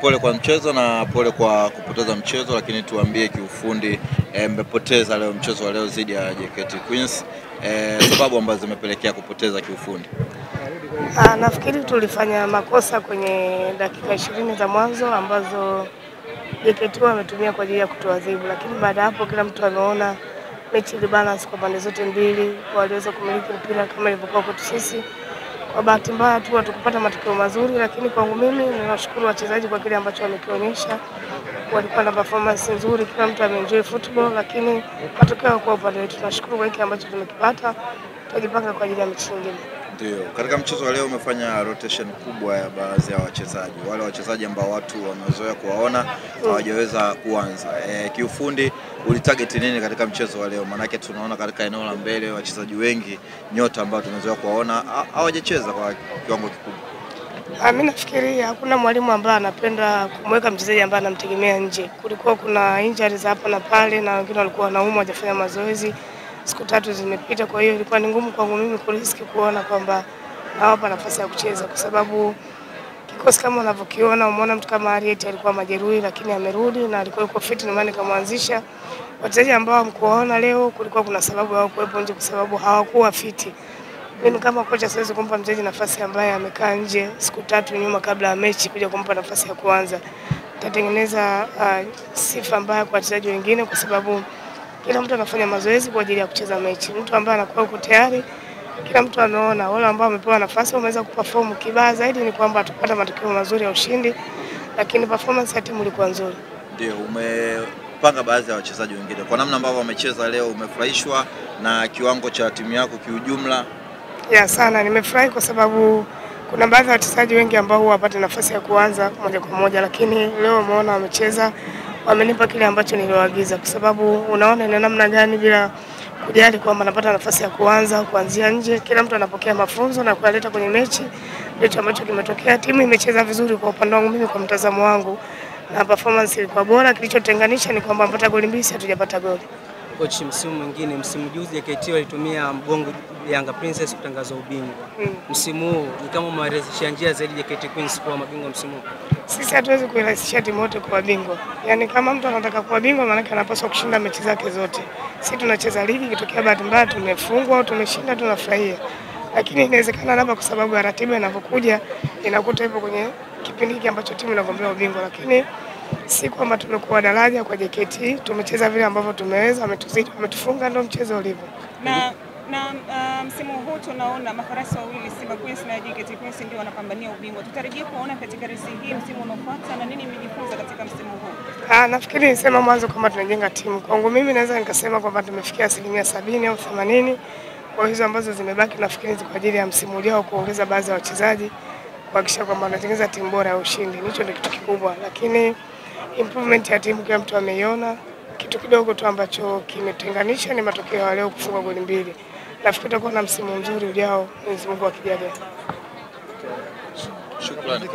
Pole kwa mchezo na pole kwa kupoteza mchezo, lakini tuambie kiufundi mmepoteza leo mchezo wa leo dhidi ya JKT Queens, sababu ambazo zimepelekea kupoteza kiufundi. Nafikiri tulifanya makosa kwenye dakika 20 za mwanzo ambazo JKT wametumia kwa ajili ya kutuadhibu, lakini baada hapo kila mtu ameona mechi ile balance kwa pande zote mbili, waliweza kumiliki mpira kama ilivyokuwa kwetu sisi. Kwa bahati mbaya tu hatukupata matokeo mazuri, lakini kwangu mimi ninashukuru wachezaji kwa kile ambacho wamekionyesha. Walikuwa na performance nzuri, kila mtu ameenjoy football, lakini matokeo kwa upande wetu tunashukuru kwa kile ambacho tumekipata. Tutajipanga kwa ajili ya mechi nyingine. Ndio, katika mchezo wa leo umefanya rotation kubwa ya baadhi ya wachezaji. Wale wachezaji ambao watu wamezoea kuwaona hawajaweza kuanza. Kiufundi ulitarget nini katika mchezo wa leo? Maana tunaona katika eneo la mbele wachezaji wengi nyota ambao tumezoea kuwaona hawajacheza kwa kiwango kikubwa. Mimi nafikiri hakuna mwalimu ambaye anapenda kumweka mchezaji ambaye anamtegemea nje. Kulikuwa kuna injuries hapa na pale na wengine walikuwa wanaumwa hawajafanya mazoezi. Siku 3 zimepita, kwa hiyo ilikuwa ni ngumu kwangu mimi kuriski kuona kwamba nawapa nafasi ya kucheza, kwa sababu kikosi kama unavyokiona, umeona mtu kama Ariet alikuwa majeruhi lakini amerudi na alikuwa yuko fit, na maana kamwanzisha. Wachezaji ambao hamkuona leo kulikuwa kuna sababu hao kuwepo nje, kwa sababu hawakuwa fit. Mimi kama kocha siwezi kumpa mchezaji nafasi ambaye amekaa nje siku 3 nyuma kabla ya mechi kuja kumpa nafasi ya kuanza. Tatengeneza sifa mbaya kwa wachezaji wengine, kwa sababu kila mtu anafanya mazoezi kwa ajili ya kucheza mechi. Mtu ambaye anakuwa uko tayari, kila mtu ameona wale ambao wamepewa nafasi wameweza kuperform. Kibaya zaidi ni kwamba tupata matokeo mazuri ya ushindi, lakini performance ya timu ilikuwa nzuri. Ndio, umepanga baadhi ya wachezaji wengine. Kwa namna ambavyo wamecheza leo, umefurahishwa na kiwango cha timu yako kiujumla? Ya sana, nimefurahi kwa sababu kuna baadhi ya wachezaji wengi ambao hawapata nafasi ya kuanza moja kwa moja, lakini leo umeona wamecheza, wamenipa kile ambacho niliwaagiza, kwa sababu unaona ni namna gani bila kujali kwamba anapata nafasi ya kuanzia nje, kila mtu anapokea mafunzo na kuleta kwenye mechi. Ndicho ambacho kimetokea. Timu imecheza vizuri kwa upande wangu mimi, kwa mtazamo wangu, na performance ilikuwa bora. Kilichotenganisha ni kwamba mpata goli mbili, hatujapata goli. Coach, msimu mwingine, msimu juzi JKT walitumia mgongo Yanga Princess kutangaza ubingwa. Msimu huu ni kama umerahisisha njia zaidi JKT Queens kuwa mabingwa msimu huu. Sisi hatuwezi kuirahisisha timu yote kuwa bingwa. Yaani kama mtu anataka kuwa bingwa, maana anapaswa kushinda mechi zake zote. Sisi tunacheza ligi, kitokea bahati mbaya tumefungwa au tumeshinda, tunafurahia. Lakini inawezekana labda kwa sababu ya ratiba inavyokuja inakuta ipo kwenye kipindi hiki ambacho timu inagombea ubingwa, lakini si kwamba tumekuwa daraja kwa JKT. Tumecheza vile ambavyo tumeweza, ametuzidi, ametufunga, ndio mchezo ulivyo. Na msimu huu tunaona mafarasi wawili, Simba Queens na JKT Queens ndio wanapambania ubingwa. Tutarajia kuona katika resi hii msimu unaofuata, na nini mmejifunza katika msimu huu? Nafikiri nisema mwanzo kama tunajenga timu. Kwangu mimi naweza nikasema kwamba tumefikia 70% au 80%. Kwa hizo ambazo zimebaki nafikiri kwa ajili ya msimu ujao kuongeza baadhi ya wachezaji, kuhakikisha kwamba tunatengeneza timu bora ya ushindi. Hicho ndio kitu kikubwa, lakini improvement ya timu kila mtu ameiona. Kitu kidogo tu ambacho kimetenganisha ni matokeo ya leo kufunga goli 2. Nafikiri tutakuwa na msimu mzuri ujao, Mwenyezi Mungu akijalia. Shukrani.